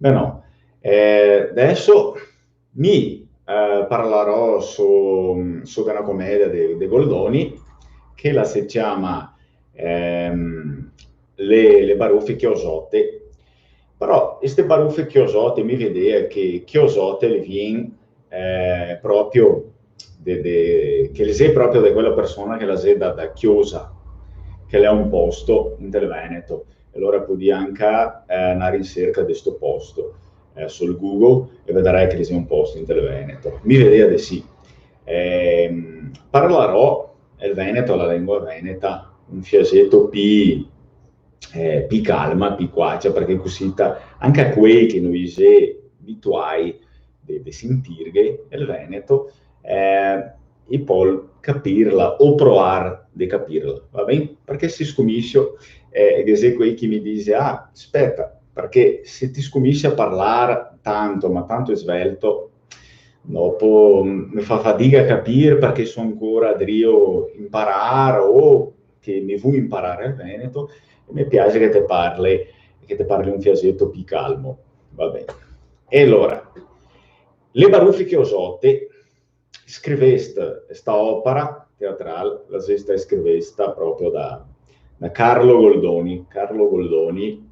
Beh, no. Adesso mi parlerò su una commedia di Goldoni che la si chiama le baruffe chiosotte. Però queste baruffe chiosotte mi vedeva che chiosotte le vien proprio che le sei proprio di quella persona che la sei da chiosa, che le ha un posto in Tel Veneto. E allora puoi anche andare in cerca di questo posto sul Google e vedrai che c'è un posto in Tel Veneto. Mi vedeva di sì. Parlerò il Veneto, la lingua veneta, un fiasetto più calma, più quacia, perché così anche a quei che noi siamo abituati di sentirle il Veneto, e poi capirla o provare di capirla, va bene? Perché si scomiscio, che se quei che mi dice, ah, aspetta, perché se ti scomisci a parlare tanto, ma tanto è svelto, dopo mi fa fatica a capire perché sono ancora a Rio imparare o che mi vuoi imparare il Veneto, e mi piace che te parli un fiasetto più calmo, va bene. E allora, le baruffe che ho sotte, scriveste questa opera teatrale, la sesta scrivesta proprio da Carlo Goldoni. Carlo Goldoni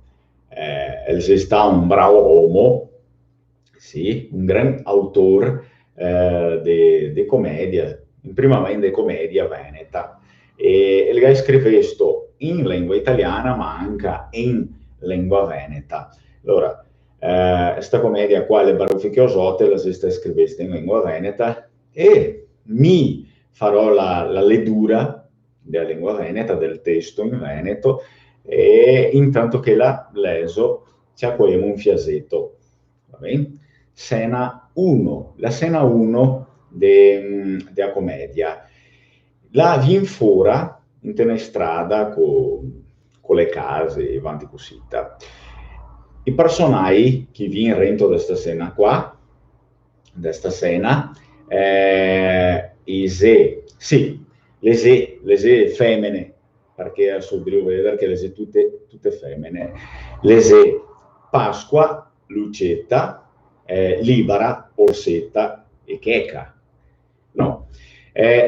è stato un bravo uomo, sì, un gran autore di commedia, in prima mente di commedia veneta. E il scrive questo in lingua italiana, ma anche in lingua veneta. Allora, questa commedia qua, Le baruffe che ho sotte, la si sta scrivendo in lingua veneta e mi farò la lettura della lingua veneta, del testo in veneto, e intanto che la leso ci accogliamo un fiasetto. Va bene? Scena 1, la scena 1 della commedia. La vien fora in una strada con le case e avanti così. I personaggi che vi rento da questa scena qua, da questa scena, sì, le se femmine, perché adesso devo vedere che le se tutte femmine, le se Pasqua, Lucetta, Libera, Orsetta e Checa. No.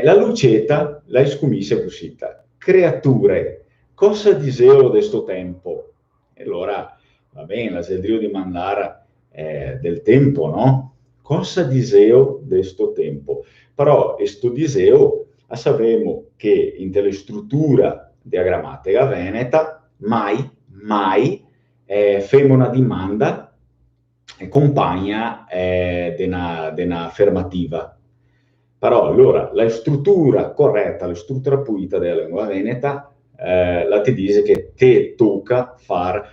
La Lucetta la escomisse così. Creature, cosa diseo di sto tempo? E allora, va bene, la sedrio di mandare del tempo, no? Cosa diseo di sto tempo? Però, questo diseo, sappiamo che in tale struttura della grammatica veneta, mai, femo una domanda compagna di una affermativa. Però allora la struttura corretta, la struttura pulita della lingua veneta, la ti dice che te tocca fare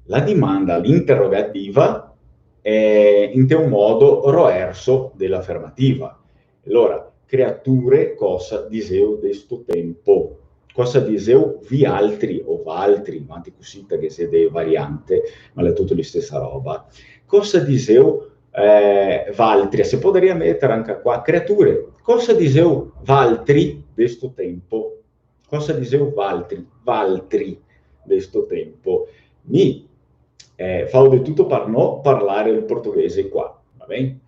la domanda, l'interrogativa, in te un modo roerso dell'affermativa. Allora, creature, cosa diseu di sto tempo? Cosa diseu vi altri o valtri, avanti così che siete variante, ma è tutto la stessa roba. Cosa diseu valtri? Si potrebbe mettere anche qua, creature. Cosa diseu valtri di questo tempo? Cosa diseu valtri di questo tempo? Mi fa di tutto per non parlare il portoghese qua, va bene?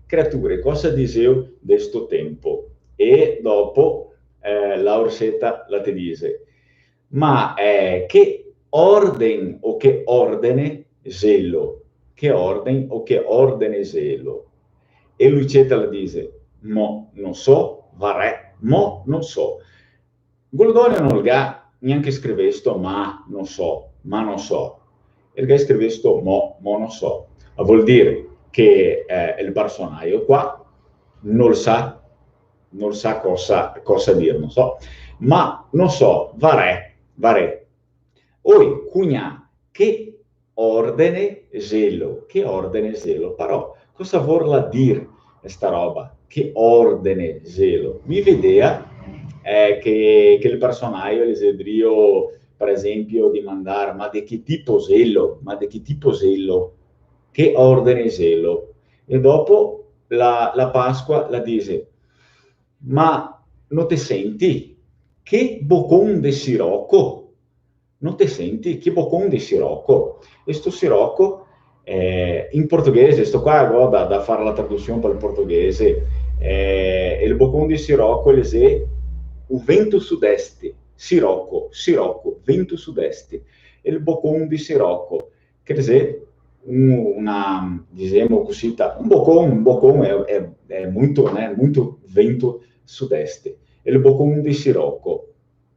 Creature, cosa diseu di questo tempo? E dopo la Orsetta la te dice, ma che orden o che ordine zelo? Che ordine o che ordine zelo? E Lucetta la dice, mo non so, varè, mo non so. Goldoni non ga neanche scrive sto ma non so. Il ga scrive sto mo non so. Vuol dire che il personaggio qua non sa cosa dire, non so. Ma non so, varè. Oi, cugna, che ordine zelo, però cosa vuol dire questa roba? Che ordine zelo? Mi vedeva che il personaggio, l'esedrio, per esempio, di mandare, ma di che tipo zelo? Ma di che tipo zelo? Che ordine zelo? E dopo la Pasqua la dice, ma non ti senti? Che boccon de sirocco? Non ti senti? Che boccon di sirocco? E sto sirocco In portoghese, sto qua da fare la traduzione per il portoghese, il boccone di Sirocco è o vento sud-est, Sirocco, vento sud-est. Il boccone di Sirocco, che è una, diciamo così, un boccone è molto, molto vento sud-est. Il boccone di Sirocco.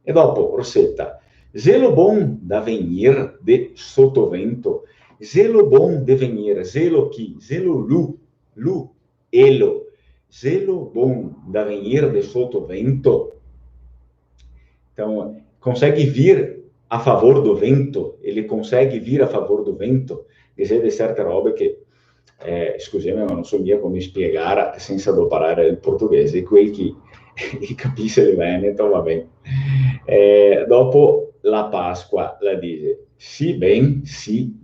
E dopo, Rossetta, zelo bom da venir de sottovento, zelo bom de venir, zelo chi, zelo lu, elo, zelo bom da venir de sottovento. Então, consegue vir a favor do vento, ele consegue vir a favor do vento, dizer di certe robe che, scusami, ma non so mia come spiegare senza doparare il portoghese, quel chi capisce il Veneto, va bene. Dopo la Pasqua la dice, sì ben, si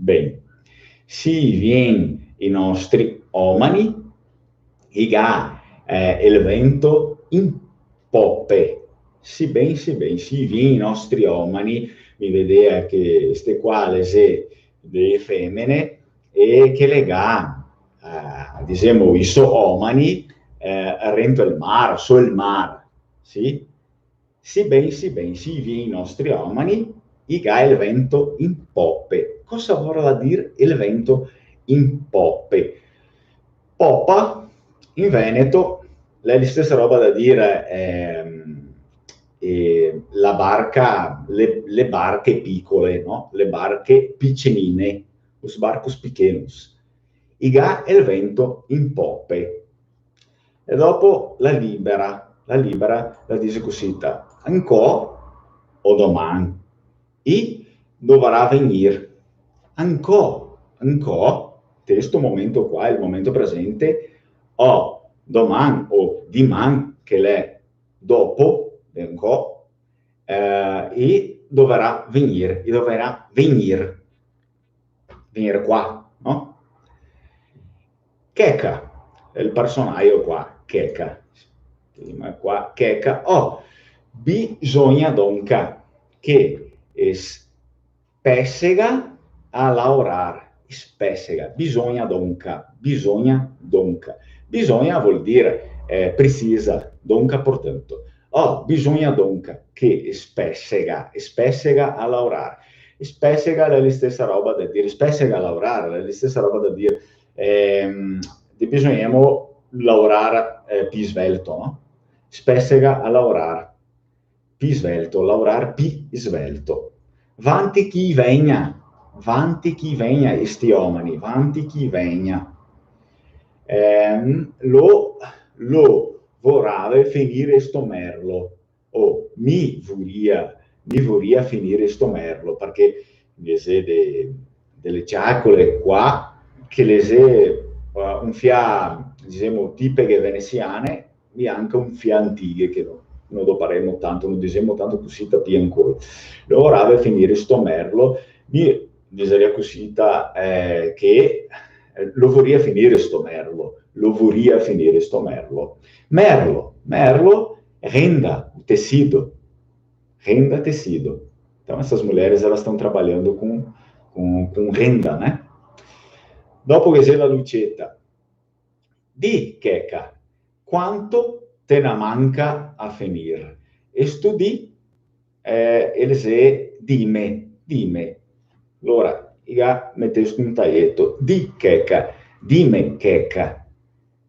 vien i nostri omani, il vento in poppe, sì ben, si vien i nostri omani, mi vedeva che ste qua le delle femmine, e che lega, diciamo, i suoi omani, rento il mare, sul mare, sì? Sì ben, si vien i nostri omani, il vento in poppe. Cosa vuole dire il vento in poppe? Poppa, in Veneto, è la stessa roba da dire la barca, le barche piccole, no? Le barche piccinine, os barcos pequenos. Il vento in poppe. E dopo la libera la dice così, ancò o domani, e dovrà venire, ancò, questo momento qua, il momento presente, o domani o dimani, che è dopo, ancò, e dovrà venire, venire qua, no? Checa, il personaggio qua, Checa, qua, Checa, bisogna donca che spessega a lavorare, spessega, bisogna donca, bisogna vuol dire precisa, donca portanto, bisogna donca che spessega a lavorare, spessega è la stessa roba da dire, spessega a lavorare, è la stessa roba da dire, bisogna lavorare più svelto, no? Spessega a lavorare più svelto, lavorare più svelto. Vanti chi vegna, sti omani, vanti chi vegna. Lo vorrà finire sto merlo, mi vorria finire sto merlo, perché delle ciacole qua, che le un fia, diciamo, tipiche veneziane, e anche un fia antiche, che non doparemo tanto, non diciamo tanto così, più ancora. Lo vorrà finire sto merlo, mi diceria così che lo vorria finire sto merlo, merlo, renda tecido, Então essas mulheres, elas estão trabalhando com renda, né? Dopo che c'è la lucetta, di Checa, quanto te ne manca a finire? E sto di, dime. Allora, io metto un taglietto, di Checa, dime Checa.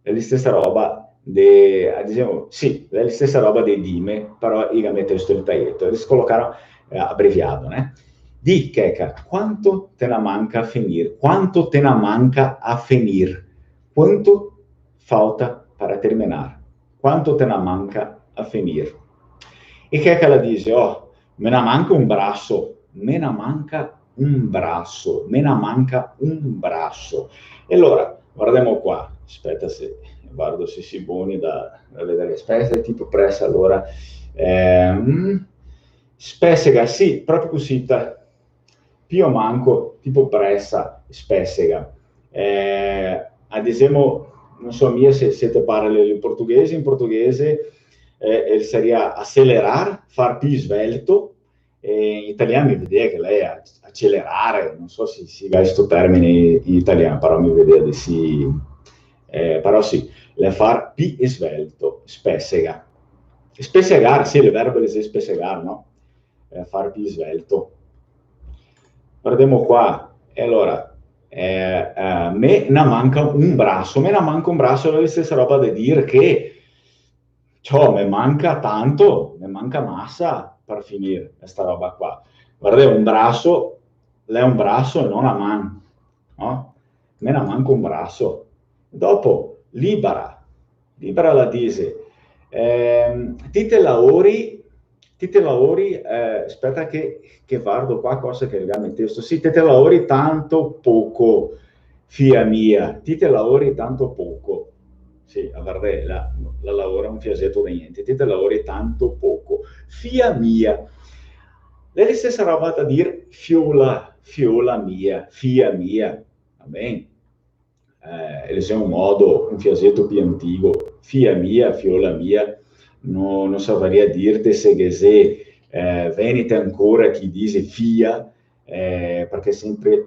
È la stessa roba, diciamo, sì, è la stessa roba dei dime, però io metto il taglietto, e collocare abbreviato, né? Di Checa, quanto te ne manca a finire? Quanto te ne manca a finire? Quanto falta para terminar? Quanto te ne manca a finire? E Checa la dice, me ne manca un braccio. E allora, guardiamo qua, aspetta se guardo se si buoni da vedere, aspetta, tipo pressa, allora, spessega, sì, proprio così, più manco, tipo pressa, spessega. Ad esempio, non so mia se te parli il portoghese, in portoghese seria acelerar, far più svelto, E in italiano mi vedeva che lei accelerare, non so se si ha questo termine in italiano, però mi vedeva di sì, però sì, le far pi svelto, spessega. Spessegar, sì, il verbo è spessegar, no? Far pi svelto. Guardiamo qua, e allora, me ne manca un braccio, è la stessa roba da dire che ciò mi manca tanto, mi manca massa per finire questa roba qua. Guarda, un braccio, lei è un braccio e non una mano, no? Me ne manca un braccio. Dopo, libera la dice, ti te lavori, aspetta che guardo qua cosa che legame il testo, sì, ti te lavori tanto poco, figlia mia, ti te lavori tanto poco. Sì, a Vardella la lavora un fiasetto da niente, te lavori tanto poco. Fia mia. Lei stessa roba da dire fiola mia, fia mia. Va bene? È un modo, un fiasetto più antico. Fia mia, fiola mia. Non saprei dirti se venite ancora chi dice fia, perché sempre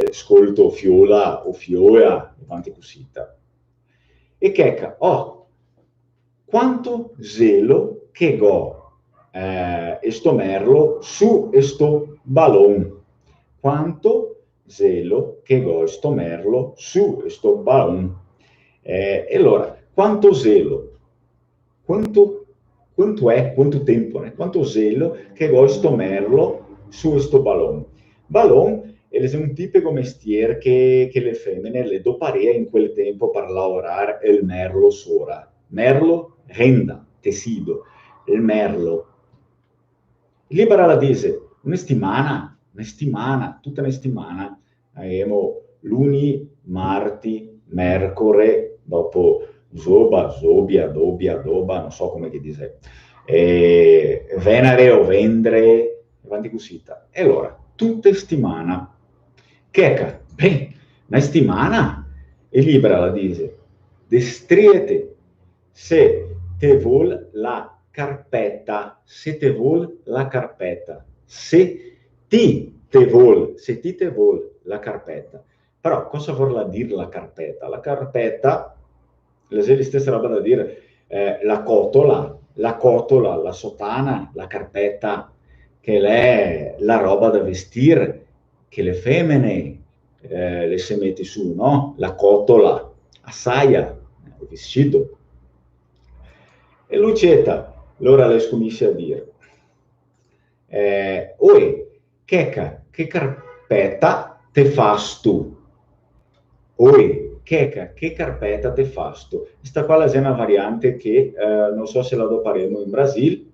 ascolto fiola o fioia, avanti così. E checca, quanto zelo che go sto merlo su sto ballon. Quanto zelo che go sto merlo su sto ballon. E allora, quanto zelo? Quanto tempo? Quanto zelo che go sto merlo su sto ballon? Ballon è un tipico mestiere che le femmine le doparea in quel tempo per lavorare il merlo sora. Merlo, renda, tecido, il merlo. Libera la dice, una settimana, tutta una settimana, abbiamo luni, marti, mercore, dopo zoba, zobia, dobia, doba, non so come che dice, venere o vendre, avanti così. E allora, tutta settimana, che beh, una settimana, e libera la dice, destriete, se te vuol la carpetta, se te vuol la carpetta, se ti te vuol la carpetta. Però cosa vorrà dire la carpetta? La carpetta, le stesse roba da dire, la cotola, la sotana, la carpetta, che è la roba da vestire, che le femmine le si mette su, no? La cotola, a saia, il vestito. E Lucetta, allora le scommesse a dire, oi, che carpetta te fas tu? Oi, che carpetta te fas tu? Questa qua è una variante che non so se la adoperemo in Brasile,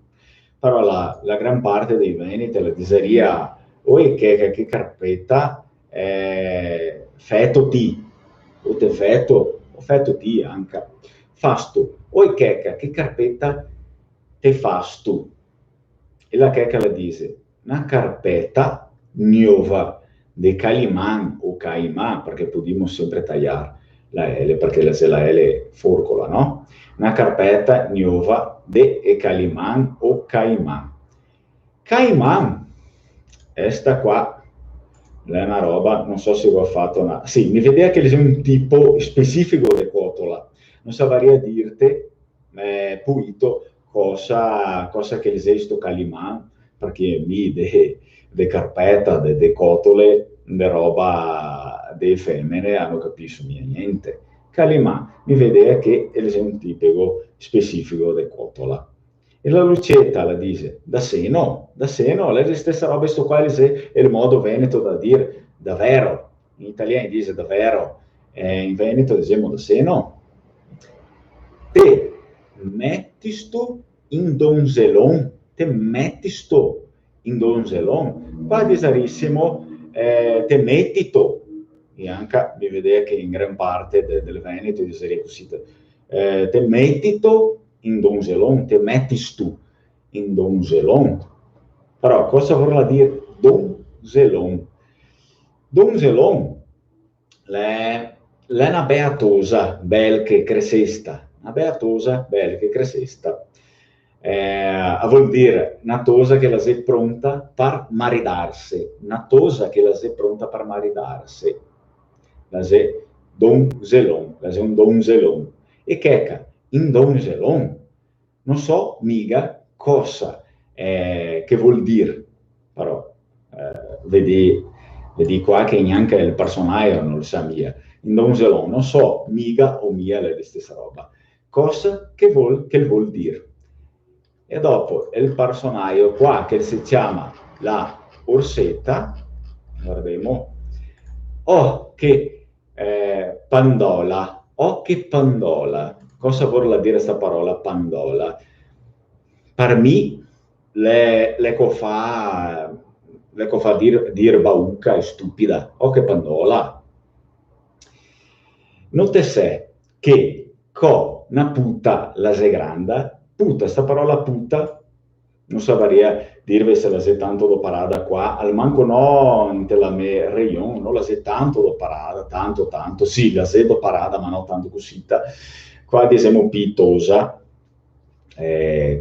però la gran parte dei veneti la diseria, oi, che carpetta feto ti, o te feto, o feto ti anche, fas tu. Oi, che carpetta te fas tu? E la checa la dice, una carpetta nuova de Calimán o Caimán, perché possiamo sempre tagliare la L, perché se la L forcola, no? Una carpetta nuova de Calimán o Caimán. Caimán, questa qua è una roba, non so se ho fatto una... Sì, mi vedeva che c'è un tipo specifico di cotola, non saprei dirti, pulito, cosa che esisto Calimán, perché mi de carpetta, de cotole, de roba de femmine, non capisco niente. Calimán mi vedeva che è un tipico specifico di cotola. E la Lucetta la dice, da seno, lei è la stessa roba, questo qua è il modo veneto da dire, davvero, in italiano dice davvero, in veneto diciamo da seno. Te mettisto in donzelon, te mettisto in donzelon, qua disarissimo, te mettito, e anche mi vedeva che in gran parte del Veneto disaria così, te mettito in donzelon, te mettis tu in donzelon. Però cosa vorrà dire donzelon? Donzelon è una beatosa bel che crescesta, una beatosa bel che crescesta. vuol dire una cosa che la è pronta per maridarsi, una cosa che la è pronta per maridarsi, la è donzelon, la è un donzelon. E che in donzelon non so mica cosa che vuol dire, però vedi qua che neanche il personaggio non lo sa mia. In donzelon non so mica o mia la stessa roba. Cosa che vuol dire. E dopo il personaggio qua che si chiama la Orsetta, guardiamo, oh che pandola, oh che pandola, cosa vuol dire questa parola pandola? Per me le fa dire bauca e stupida, oh che pandola. Note se che co una puta la se granda, puta, sta parola puta, non saprei dirvi se la se tanto do parada qua, al manco no, nella me rayon, non la se tanto do parada, tanto, sì, la se do parada, ma non tanto cosita. Qua ad esempio pitosa,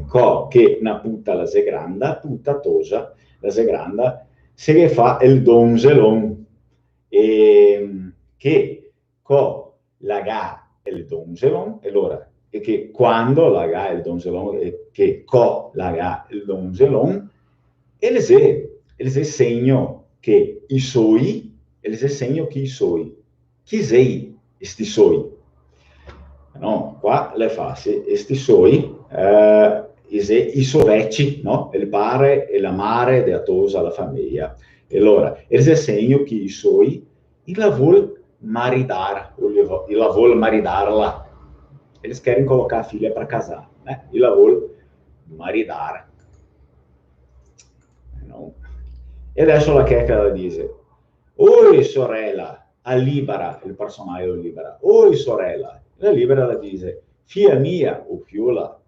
co che una puta la se granda, puta tosa, la se granda, se che fa il donzelon, che co la ga il donzelon, e allora e che quando la ga il donzelon, e che co la ga il donzelon, e le se segno che i suoi, e le se segno che i suoi, chi sei sti suoi? No, qua le fa, sti suoi, i sovecci, no? Il pare e la mare de atosa la famiglia. E allora, il segno che i suoi, il la vuol maridar, il la vuol maridarla. E le querem colocar a figlia per casare, il la vuol maridare. No? E adesso la checca la dice, oi sorella, a libera, il personaggio libera, oi sorella, la libera la dice, fia mia, o fiola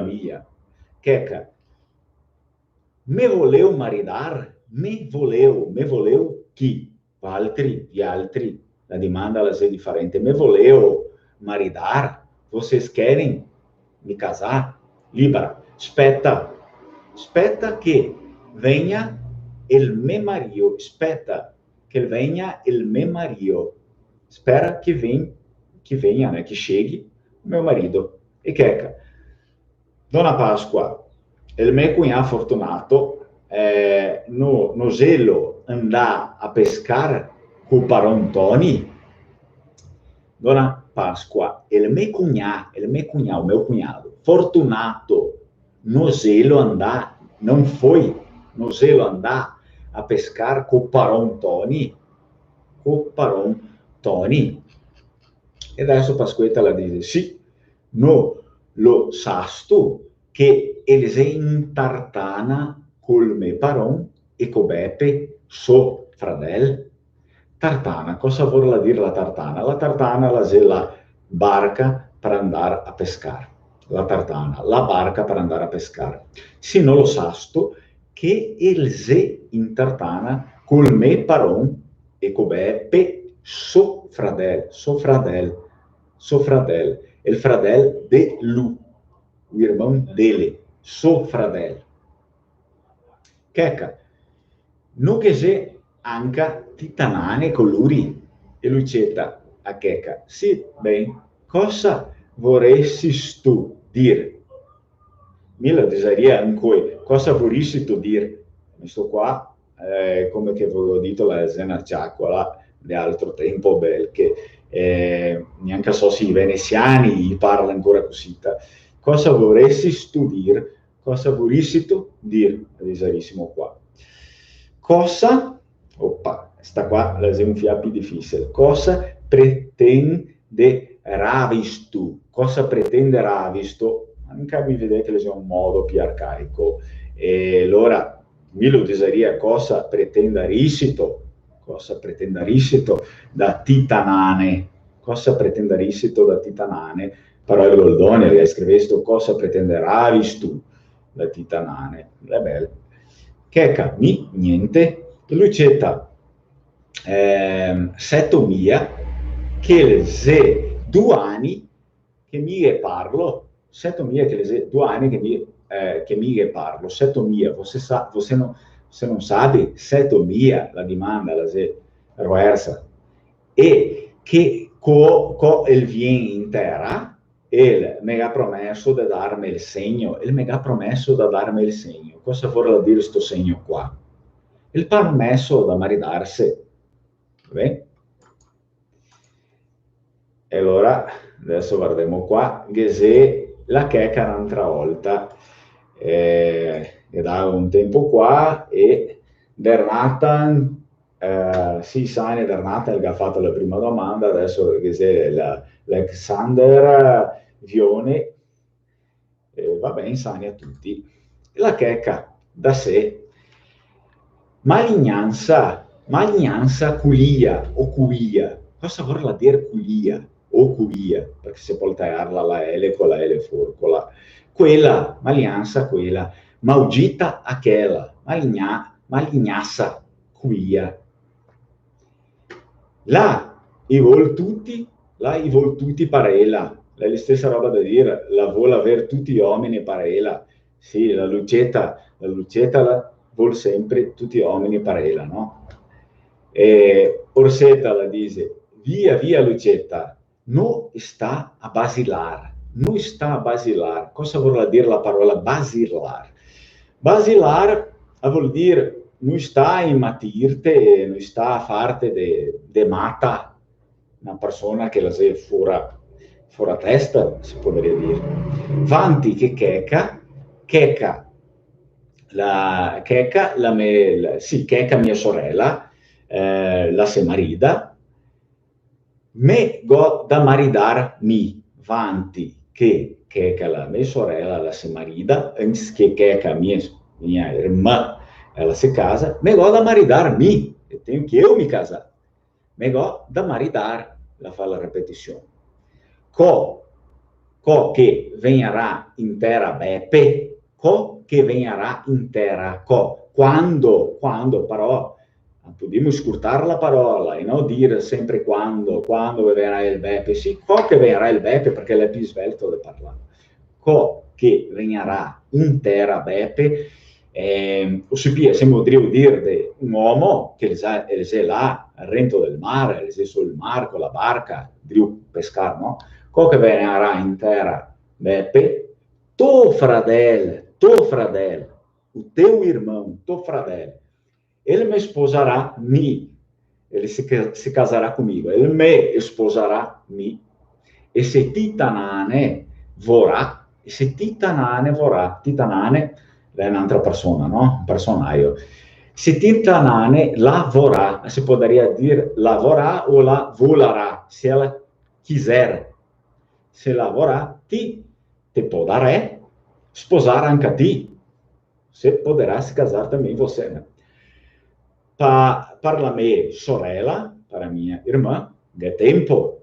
mia, checca, me voleu maridar, me voleu chi? Gli altri, la domanda la è differente, me voleu maridar, vocês querem me casar? Libera, spetta che venga il me mario, spetta che venga il me mario, spera che venga, né, che cheghi meu marito. E che Dona Pasqua, il me cugnato fortunato, no zelo andà a pescare con Paron Toni. Dona Pasqua, il me cugnato, meu cunhado, fortunato, no zelo andà, non foi, no zelo andà a pescar con Paron Toni. Con Paron Toni. E adesso Pasquetta la dice, sì, no, lo sasto che Elise in tartana col me paron e cobepe so fradel. Tartana, cosa vuol dire la tartana? La tartana è la barca per andare a pescare. La tartana, la barca per andare a pescare. Se non lo sasto che Elise in tartana col me paron e cobepe so fradel, il fradel de Lu, o irmão dele, so fradel. Checa, no che se anche titanane colori e Lucetta a Checa, sì, bene, cosa vorresti tu dire? Mila desaria ancora, cosa vorresti tu dire? Questo qua, come che avevo detto, la Zena Ciacquola di altro tempo, che neanche so se i veneziani parlano ancora così. Cosa vorresti tu dire? Cosa vorresti tu dire? Desarissimo qua. Cosa, oppa, sta qua è un fiapo difficile. Cosa pretende ravistu? Cosa pretende ravistu? Anche mi vedete che è un modo più arcaico. E allora, mi lo diseria cosa pretendarisito? Cosa pretendarisito da titanane? Cosa pretendarisito da titanane? Però il Goldoni scrivesse cosa pretenderais tu da titanane? È bello. Che capì? Niente. Lucetta, setto mia, che se 2 anni che mi parlo 7 mia che le 2 anni che mi parlo, 7 mia, você non sabe, 7 mia la domanda, la reversa, e che co il vien intera, il mega promesso da darmi il segno, il mega promesso da darmi il segno. Cosa vuol dire questo segno qua? Il permesso da maridarsi. Vabbè? E allora, adesso guardiamo qua, che la checca un'altra volta, e da un tempo qua, e Nathan, sì, Sani Nathan che ha fatto la prima domanda, adesso che l'Alexander Vione, va bene, Sani a tutti. La checca da sé, malignanza culia o cuia, cosa vuol dire culia? O cuia, perché si può tagliarla la L con la L forcola. Quella, malianza, quella, maugita aquela, malignassa, cuia. Là, i vol tutti parela. È la stessa roba da dire, la vuole avere tutti gli uomini parela. Sì, la Lucetta la vuole sempre tutti gli uomini parela, no? E Orsetta la dice, via Lucetta, non sta a basilar. Non sta a basilar. Cosa vuol dire la parola basilar? Basilar vuol dire non sta a immatirte, non sta a farti de mata, una persona che la sei fuori testa, si potrebbe dire. Vanti che checa mia sorella, la se marida, me go da maridar mi, vanti che la mia sorella, la se marida, che checa mia irmã, ela se casa, me go da maridar mi, e tenho que eu me casar. Me go da maridar, la fa la repetizione. Co che venirà intera Beppe, co che venirà intera, quando però, dobbiamo scurtare la parola e non dire sempre quando verrà il Beppe, sì, co che verrà il Beppe perché è più svelto da parlare, co che venirà intera Beppe, o si pia, se potremmo dire un uomo che è là, al rento del mare, è sul mare con la barca, driu pescar, no? Co che verrà intera Beppe, tuo fradel, o teu irmão, tuo fradel, ele me sposerà mi, ele si caserà comigo, ele me sposerà mi, e se titanane vorrà, titanane è un'altra persona, no? Un personaggio. Se titanane lavorà, si potrebbe dire lavorà o la volerà, se ela quiser. Se lavorà, te potrà sposare anche a te. Se potrà si casare também você. Parla me sorella, para mia irmã, che tempo.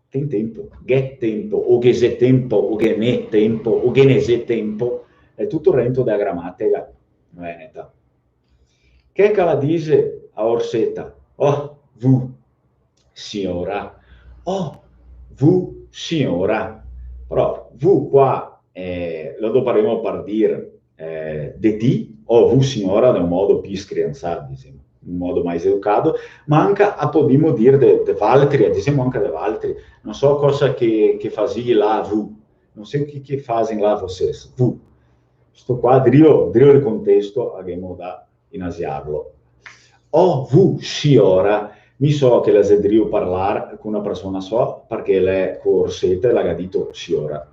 Tem tempo, che tempo, o che se tempo, o che ne tempo, o che ne se tempo, è tutto il rento della grammatica veneta. Che la dice a Orsetta? Oh, vous, signora. Oh, vous, signora. Però, vous qua, lo dovremo per dire de ti, o vous, signora, da un modo più scrianzato, diciamo. In modo mais educato, ma anche possiamo dire de Valtteri, diciamo anche de Valtteri, non so cosa che fazi là vu, non so che fazem là vocês, vu. Sto qua, drio il contesto, abbiamo da inasiarlo. Oh, vu, signora, mi so che la drio parlare con una persona so, perché lei corsetta l'ha detto signora.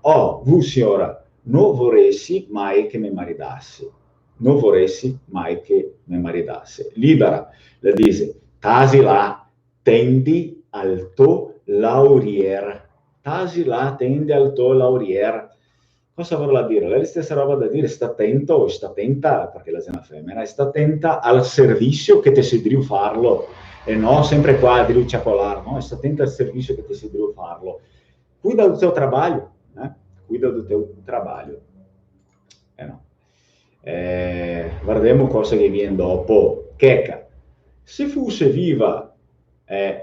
Oh, vu, signora, non vorresti mai che mi maridassi. Non vorresti mai che mi maridasse. Libera, le dice, tasi là, tendi al tuo laurier. Tasi là, tendi al tuo laurier. Cosa vuol dire? È la stessa roba da dire, sta attento o sta attenta, perché la zena femmina, sta attenta al servizio che ti si driu farlo, e no sempre qua a driu ciacolare, no? Sta attenta al servizio che ti si driu farlo. Cuida del tuo trabalho, cuida del tuo trabalho. No. Guardiamo cosa che viene dopo. Checa, se fosse viva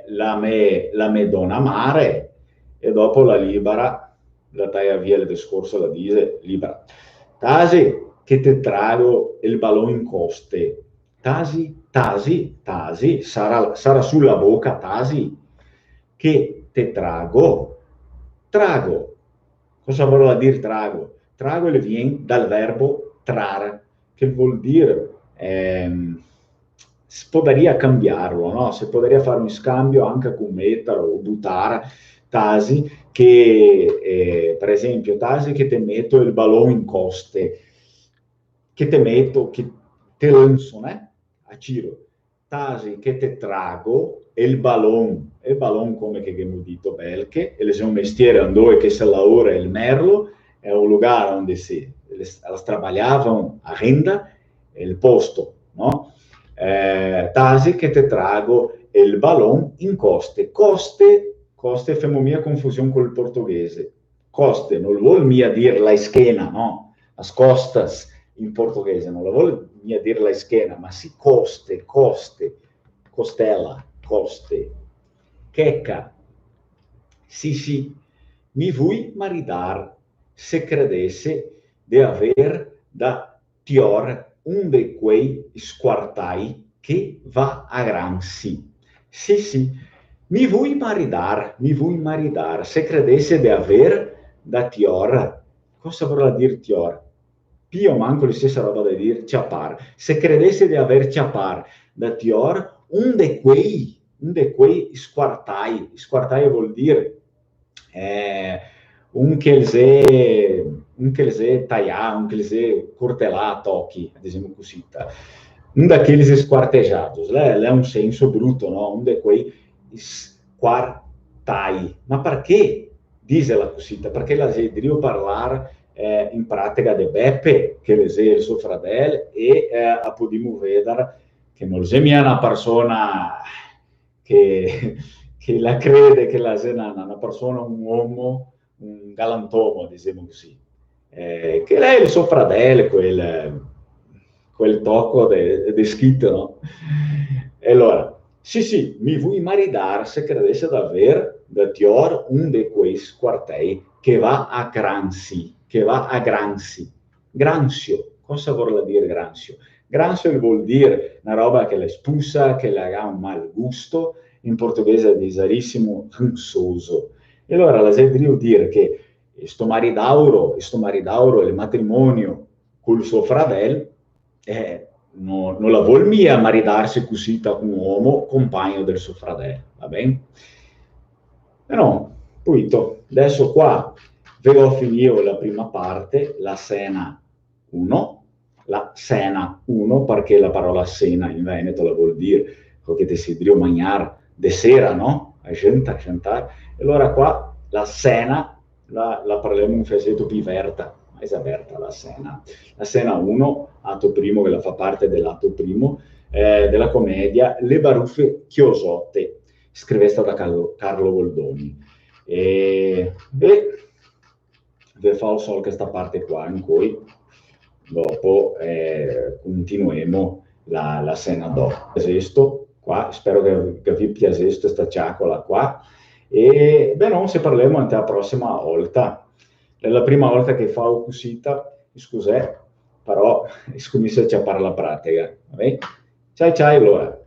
la me donna mare, e dopo la libera la taglia via il discorso, la dice libera. Tasi che te trago il ballone in coste. Tasi, sarà sulla bocca, tasi, che te trago. Trago. Cosa vuol dire trago? Trago viene dal verbo trarre, che vuol dire si potrebbe cambiarlo, no? Si potrebbe fare un scambio anche con mettere o buttare tasi che, per esempio, tasi che te metto il ballone in coste, che te metto, che te lanzo, a giro, tasi che te trago il ballone come che abbiamo detto, perché è un mestiere dove che se lavora il merlo, è un luogo dove si trabalhavano a renda, il posto, no? Tasi che te trago il ballone in coste. Coste famo mia confusione col portoghese. Coste non vuol mia dire la schiena, no? As costas in portoghese non la vuol mia dire la schiena, ma si coste, costella, coste. Checca. Sì, mi vuoi maridar se credesse di aver da tior un de quei squartai che va a gran sì. Sì, mi vuoi maridar, se credesse di aver da tior, cosa vorrà dire tior? Pio manco la stessa roba da dire ciapar, se credesse di aver ciapar da tior un de quei squartai vuol dire un che se tagliato, un che se cortelato, occhi, ad esempio così. Un da quelli squarteggiati, è un senso brutto, no? Un di quei squartai. Ma perché dice la cosita? Perché la devo parlare in pratica di Beppe, che è il suo fratello, e possiamo vedere che non è una persona che la crede che la sia una persona, un uomo, un galantuomo, diciamo così. Che lei è il suo fratello, quel tocco di scritto, no? E allora, sì, mi vuoi maridare se credesse davvero da Tior un di quei quartei che va a Granzi, Granzio, cosa vuol dire Granzio? Granzio vuol dire una roba che le spusa, che le ha un mal gusto, in portoghese è disarissimo, ranzoso. E allora la gente deve dire che sto maridauro, il matrimonio col suo fratello, non la vuol mia maridarsi così da un uomo compagno del suo fratello, va bene? Però, poi, adesso qua ve l'ho finito la prima parte, la cena 1, perché la parola cena in Veneto la vuol dire che si deve mangiare de sera, no? A gente, e allora qua la cena la parliamo in fasetto più verta, è aperta la cena. La cena 1, atto primo, che la fa parte dell'atto primo, della commedia Le baruffe chiosotte, scritta da Carlo Goldoni. E vi fa solo questa parte qua, in cui dopo continuiamo la cena dopo. Questo qua, spero che vi piaccia questa ciacola qua, e beh, non se parliamo anche la prossima volta. È la prima volta che fa cosita, scusate, però scommessa a la pratica. Ciao allora.